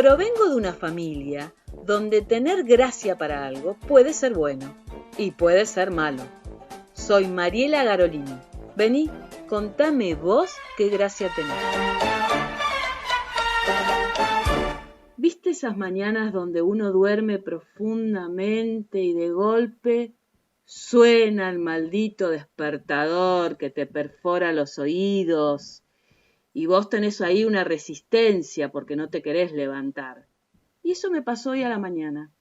Provengo de una familia donde tener gracia para algo puede ser bueno y puede ser malo. Soy Mariela Garolini. Vení, contame vos qué gracia tenés. ¿Viste esas mañanas donde uno duerme profundamente y de golpe suena el maldito despertador que te perfora los oídos y vos tenés ahí una resistencia porque no te querés levantar? Y eso me pasó hoy a la mañana.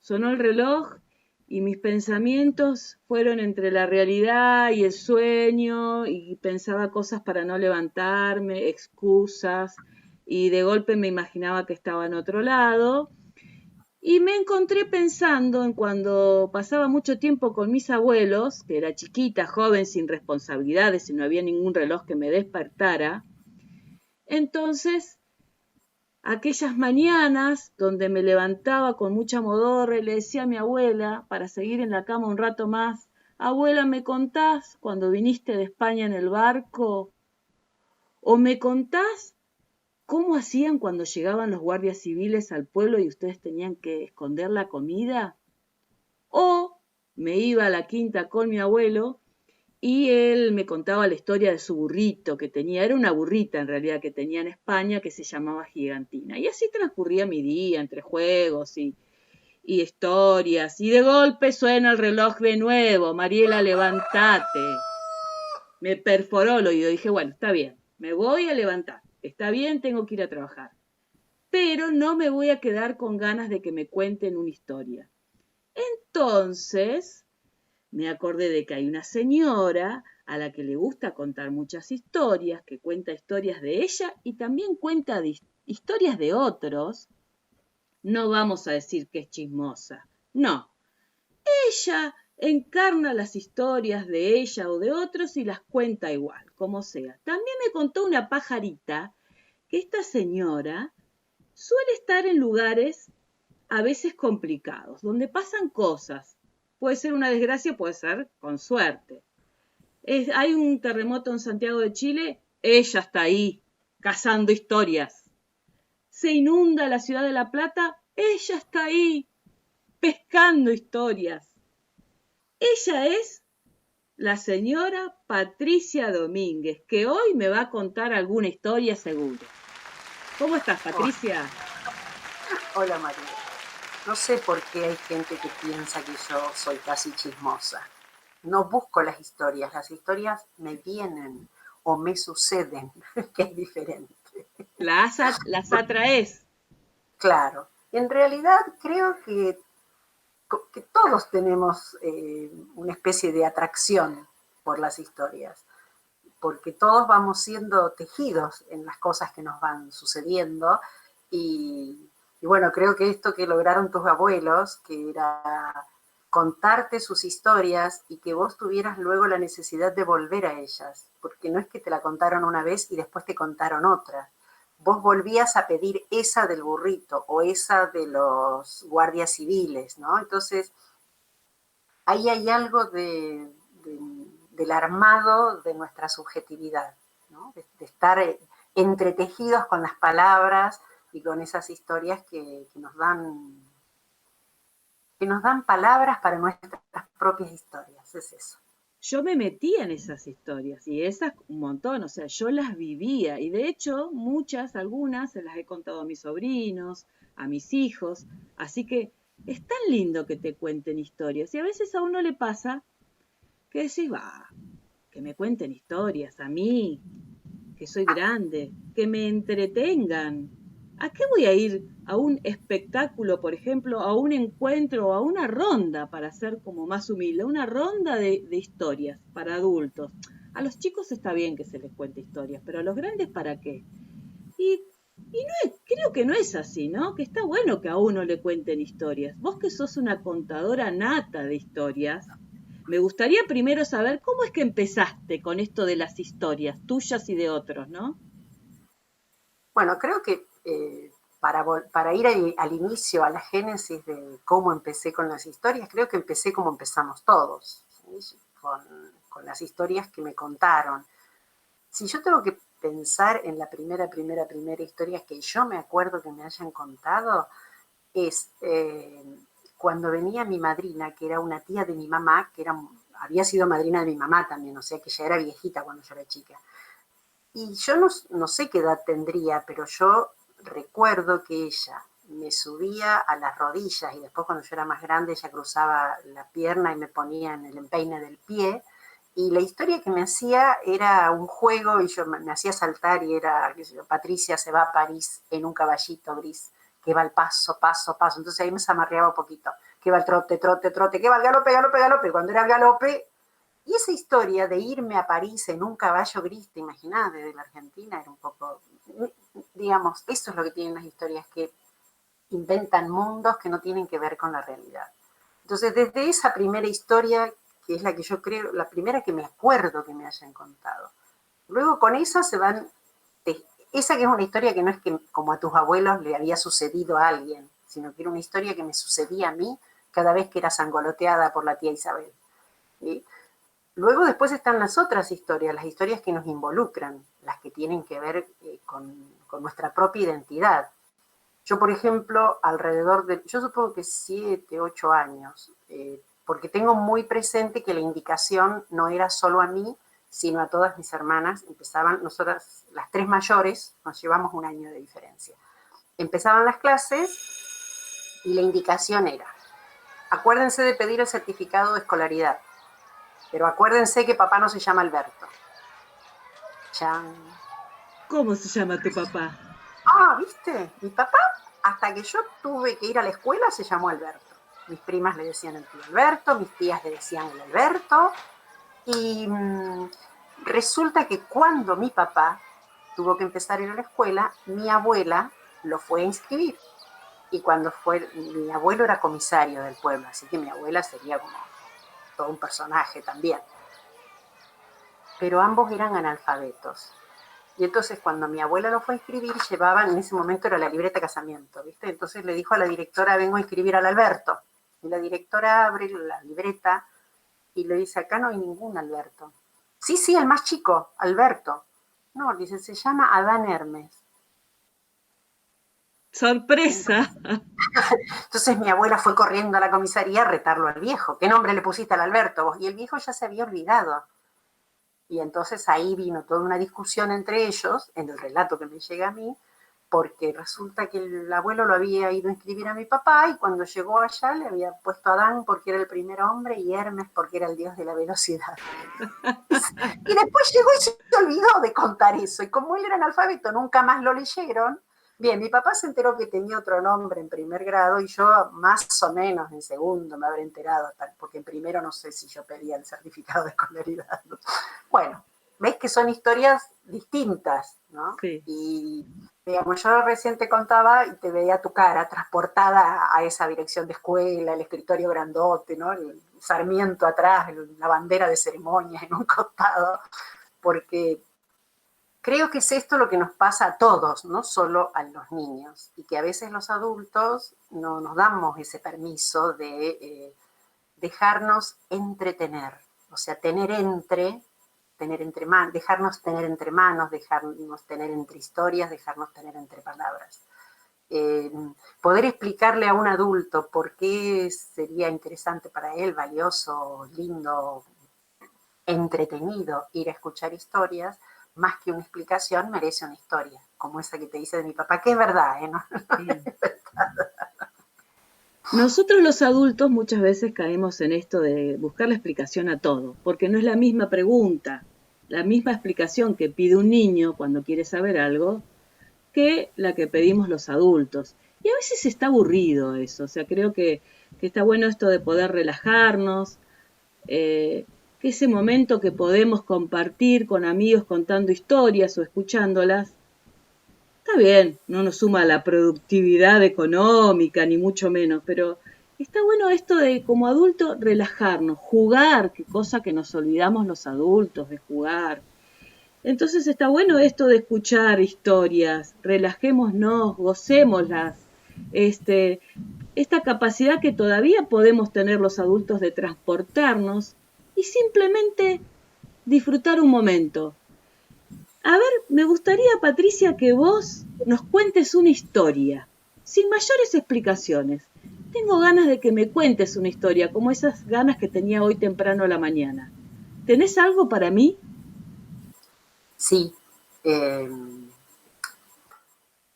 Sonó el reloj y mis pensamientos fueron entre la realidad y el sueño, y pensaba cosas para no levantarme, excusas, y de golpe me imaginaba que estaba en otro lado. Y me encontré pensando en cuando pasaba mucho tiempo con mis abuelos, que era chiquita, joven, sin responsabilidades y no había ningún reloj que me despertara. Entonces, aquellas mañanas donde me levantaba con mucha modorra y le decía a mi abuela, para seguir en la cama un rato más: abuela, ¿me contás cuando viniste de España en el barco? ¿O me contás cómo hacían cuando llegaban los guardias civiles al pueblo y ustedes tenían que esconder la comida? O me iba a la quinta con mi abuelo y él me contaba la historia de su burrito que tenía. Era una burrita en realidad que tenía en España, que se llamaba Gigantina. Y así transcurría mi día entre juegos y historias. Y de golpe suena el reloj de nuevo. Mariela, levántate. Me perforó el oído. Dije, bueno, está bien, me voy a levantar. Está bien, tengo que ir a trabajar. Pero no me voy a quedar con ganas de que me cuenten una historia. Entonces me acordé de que hay una señora a la que le gusta contar muchas historias, que cuenta historias de ella y también cuenta historias de otros. No vamos a decir que es chismosa, no. Ella encarna las historias de ella o de otros y las cuenta igual, como sea. También me contó una pajarita que esta señora suele estar en lugares a veces complicados, donde pasan cosas. Puede ser una desgracia, puede ser con suerte. Hay un terremoto en Santiago de Chile, ella está ahí, cazando historias. Se inunda la ciudad de La Plata, ella está ahí, pescando historias. Ella es la señora Patricia Domínguez, que hoy me va a contar alguna historia seguro. ¿Cómo estás, Patricia? Hola María. No sé por qué hay gente que piensa que yo soy casi chismosa. No busco las historias me vienen o me suceden, que es diferente. Las atraes. Claro, en realidad creo que todos tenemos una especie de atracción por las historias, porque todos vamos siendo tejidos en las cosas que nos van sucediendo y bueno, creo que esto que lograron tus abuelos, que era contarte sus historias y que vos tuvieras luego la necesidad de volver a ellas, porque no es que te la contaron una vez y después te contaron otra. Vos volvías a pedir esa del burrito o esa de los guardias civiles, ¿no? Entonces, ahí hay algo del armado de nuestra subjetividad, ¿no? De estar entretejidos con las palabras y con esas historias que nos dan palabras para nuestras propias historias, es eso. Yo me metía en esas historias y esas un montón, o sea, yo las vivía y de hecho algunas se las he contado a mis sobrinos, a mis hijos, así que es tan lindo que te cuenten historias y a veces a uno le pasa que decís, va, que me cuenten historias a mí, que soy grande, que me entretengan. ¿A qué voy a ir a un espectáculo, por ejemplo, a un encuentro o a una ronda, para ser como más humilde, una ronda de historias para adultos? A los chicos está bien que se les cuente historias, pero a los grandes, ¿para qué? Y no creo que no es así, ¿no? Que está bueno que a uno le cuenten historias. Vos que sos una contadora nata de historias, me gustaría primero saber cómo es que empezaste con esto de las historias, tuyas y de otros, ¿no? Bueno, creo que para ir al inicio, a la génesis de cómo empecé con las historias, creo que empecé como empezamos todos, ¿sí? con las historias que me contaron. Si yo tengo que pensar en la primera historia que yo me acuerdo que me hayan contado, es cuando venía mi madrina, que era una tía de mi mamá, que había sido madrina de mi mamá también, o sea que ya era viejita cuando yo era chica. Y yo no sé qué edad tendría, pero yo recuerdo que ella me subía a las rodillas y después cuando yo era más grande ella cruzaba la pierna y me ponía en el empeine del pie. Y la historia que me hacía era un juego y yo me hacía saltar y era, qué sé yo, Patricia se va a París en un caballito gris, que va al paso, paso, paso. Entonces ahí me zamarreaba un poquito, que va al trote, trote, trote, que va al galope, galope, galope. Cuando era el galope, y esa historia de irme a París en un caballo gris, ¿te imaginás? Desde la Argentina era un poco, digamos, eso es lo que tienen las historias, que inventan mundos que no tienen que ver con la realidad. Entonces, desde esa primera historia, que es la que yo creo, la primera que me acuerdo que me hayan contado, luego con esa se van, esa que es una historia que no es que como a tus abuelos le había sucedido a alguien, sino que era una historia que me sucedía a mí cada vez que era sangoloteada por la tía Isabel. ¿Sí? Luego después están las otras historias, las historias que nos involucran, las que tienen que ver con nuestra propia identidad. Yo, por ejemplo, yo supongo que 7, 8 años, porque tengo muy presente que la indicación no era solo a mí, sino a todas mis hermanas. Nosotras, las 3 mayores, nos llevamos un año de diferencia. Empezaban las clases y la indicación era, acuérdense de pedir el certificado de escolaridad, pero acuérdense que papá no se llama Alberto. Chan. ¿Cómo se llama tu papá? Ah, ¿viste? Mi papá, hasta que yo tuve que ir a la escuela, se llamó Alberto. Mis primas le decían el tío Alberto, mis tías le decían el Alberto. Y resulta que cuando mi papá tuvo que empezar a ir a la escuela, mi abuela lo fue a inscribir. Y cuando mi abuelo era comisario del pueblo, así que mi abuela sería como todo un personaje también. Pero ambos eran analfabetos. Y entonces cuando mi abuela lo fue a inscribir, llevaban, en ese momento era la libreta de casamiento, ¿viste? Entonces le dijo a la directora, vengo a inscribir al Alberto. Y la directora abre la libreta y le dice, acá no hay ningún Alberto. Sí, sí, el más chico, Alberto. No, dice, se llama Adán Hermes. ¡Sorpresa! Entonces mi abuela fue corriendo a la comisaría a retarlo al viejo. ¿Qué nombre le pusiste al Alberto vos? Y el viejo ya se había olvidado. Y entonces ahí vino toda una discusión entre ellos, en el relato que me llega a mí, porque resulta que el abuelo lo había ido a inscribir a mi papá y cuando llegó allá le había puesto a Adán porque era el primer hombre y Hermes porque era el dios de la velocidad. Y después llegó y se olvidó de contar eso. Y como él era analfabeto, nunca más lo leyeron. Bien, mi papá se enteró que tenía otro nombre en primer grado y yo más o menos en segundo me habré enterado, porque en primero no sé si yo pedía el certificado de escolaridad. Bueno, ves que son historias distintas, ¿no? Sí. Y digamos, yo recién te contaba y te veía tu cara transportada a esa dirección de escuela, el escritorio grandote, ¿no? El sarmiento atrás, la bandera de ceremonias en un costado, porque creo que es esto lo que nos pasa a todos, no solo a los niños, y que a veces los adultos no nos damos ese permiso de dejarnos entretener, o sea, dejarnos tener entre manos, dejarnos tener entre historias, dejarnos tener entre palabras. Poder explicarle a un adulto por qué sería interesante para él, valioso, lindo, entretenido ir a escuchar historias, más que una explicación, merece una historia, como esa que te dice de mi papá, que es verdad, ¿eh? ¿No? Nosotros los adultos muchas veces caemos en esto de buscar la explicación a todo, porque no es la misma pregunta, la misma explicación que pide un niño cuando quiere saber algo, que la que pedimos los adultos. Y a veces está aburrido eso, o sea, creo que está bueno esto de poder relajarnos, que ese momento que podemos compartir con amigos contando historias o escuchándolas, está bien, no nos suma la productividad económica, ni mucho menos, pero está bueno esto de como adulto relajarnos, jugar, que cosa que nos olvidamos los adultos de jugar. Entonces está bueno esto de escuchar historias, relajémonos, gocémoslas, esta capacidad que todavía podemos tener los adultos de transportarnos y simplemente disfrutar un momento. A ver, Me gustaría, Patricia, que vos nos cuentes una historia, sin mayores explicaciones. Tengo ganas de que me cuentes una historia, como esas ganas que tenía hoy temprano a la mañana. ¿Tenés algo para mí? Sí, eh,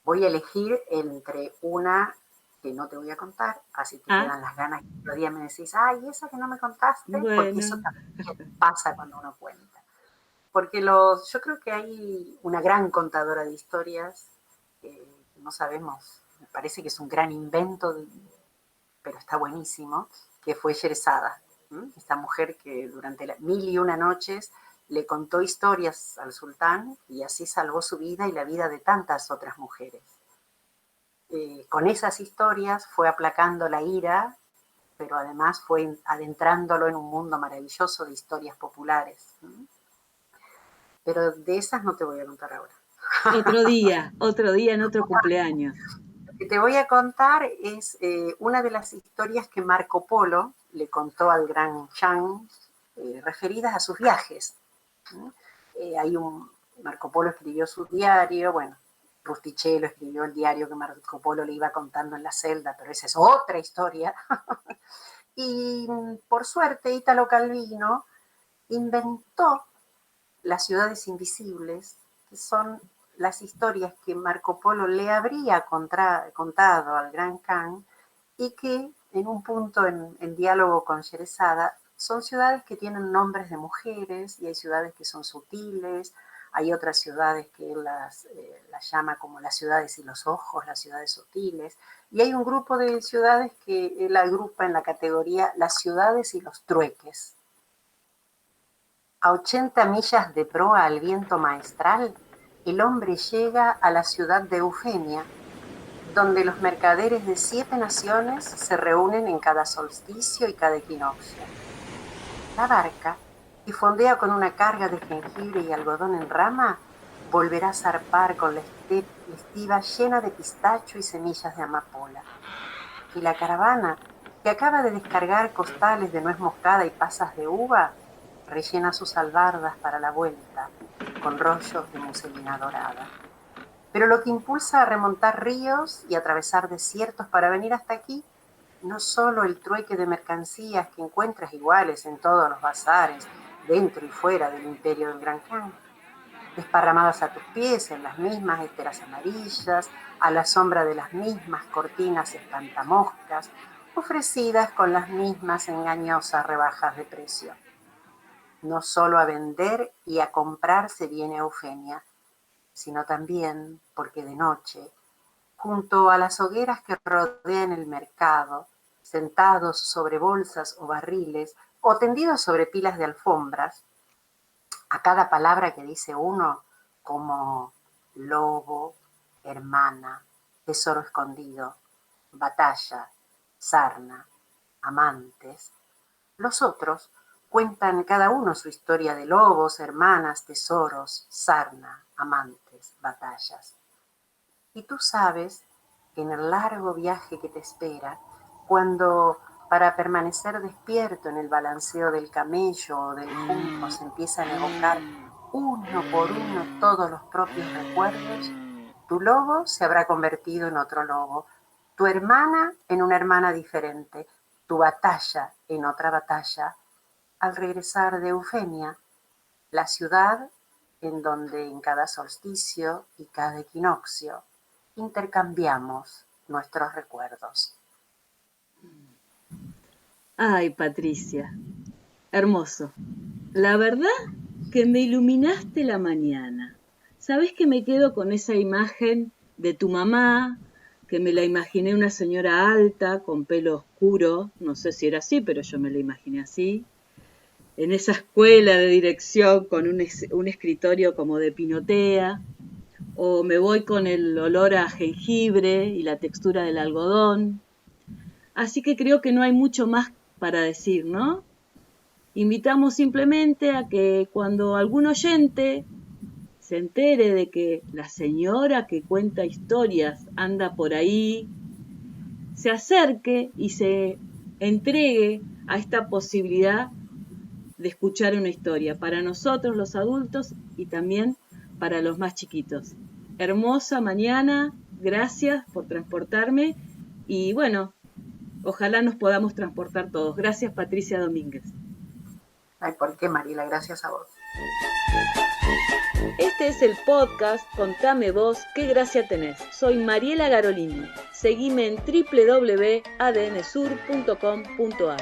voy a elegir entre una que no te voy a contar, así te Ah, quedan las ganas y otro día me decís, ay, esa que no me contaste, porque eso bueno, también pasa cuando uno cuenta. Porque yo creo que hay una gran contadora de historias que no sabemos, me parece que es un gran invento, pero está buenísimo, que fue Sherezada, esta mujer que durante las 1001 noches le contó historias al sultán y así salvó su vida y la vida de tantas otras mujeres. Con esas historias fue aplacando la ira, pero además fue adentrándolo en un mundo maravilloso de historias populares. Pero de esas no te voy a contar ahora. otro día en otro cumpleaños. Lo que te voy a contar es una de las historias que Marco Polo le contó al gran Chang referidas a sus viajes. Marco Polo escribió su diario, bueno, Rustichello escribió el diario que Marco Polo le iba contando en la celda, pero esa es otra historia. Y por suerte, Italo Calvino inventó las ciudades invisibles, que son las historias que Marco Polo le habría contado al Gran Khan y que en un punto en diálogo con Sherezada son ciudades que tienen nombres de mujeres y hay ciudades que son sutiles, hay otras ciudades que él las llama como las ciudades y los ojos, las ciudades sutiles, y hay un grupo de ciudades que él agrupa en la categoría las ciudades y los trueques. A 80 millas de proa al viento maestral, el hombre llega a la ciudad de Eufemia, donde los mercaderes de 7 naciones se reúnen en cada solsticio y cada equinoccio. La barca, que fondea con una carga de jengibre y algodón en rama, volverá a zarpar con la estiva llena de pistacho y semillas de amapola. Y la caravana, que acaba de descargar costales de nuez moscada y pasas de uva, rellena sus albardas para la vuelta con rollos de muselina dorada. Pero lo que impulsa a remontar ríos y atravesar desiertos para venir hasta aquí, no solo el trueque de mercancías que encuentras iguales en todos los bazares, dentro y fuera del imperio del Gran Khan, desparramadas a tus pies en las mismas esteras amarillas, a la sombra de las mismas cortinas espantamoscas, ofrecidas con las mismas engañosas rebajas de precio. No solo a vender y a comprar se viene a Eufemia, sino también porque de noche, junto a las hogueras que rodean el mercado, sentados sobre bolsas o barriles o tendidos sobre pilas de alfombras, a cada palabra que dice uno, como lobo, hermana, tesoro escondido, batalla, sarna, amantes, los otros cuentan cada uno su historia de lobos, hermanas, tesoros, sarna, amantes, batallas. Y tú sabes que en el largo viaje que te espera, cuando para permanecer despierto en el balanceo del camello o del junco se empiezan a evocar uno por uno todos los propios recuerdos, tu lobo se habrá convertido en otro lobo, tu hermana en una hermana diferente, tu batalla en otra batalla, al regresar de Eufemia, la ciudad en donde en cada solsticio y cada equinoccio intercambiamos nuestros recuerdos. Ay, Patricia, hermoso. La verdad que me iluminaste la mañana. ¿Sabés que me quedo con esa imagen de tu mamá? Que me la imaginé una señora alta, con pelo oscuro, no sé si era así, pero yo me la imaginé así, en esa escuela de dirección con un escritorio como de pinotea, o me voy con el olor a jengibre y la textura del algodón. Así que creo que no hay mucho más para decir, ¿no? Invitamos simplemente a que cuando algún oyente se entere de que la señora que cuenta historias anda por ahí, se acerque y se entregue a esta posibilidad de escuchar una historia para nosotros los adultos y también para los más chiquitos. Hermosa mañana, gracias por transportarme y bueno, ojalá nos podamos transportar todos. Gracias, Patricia Domínguez. Ay, ¿por qué, Mariela? Gracias a vos. Este es el podcast Contame Vos, qué gracia tenés. Soy Mariela Garolini. Seguime en www.adnsur.com.ar.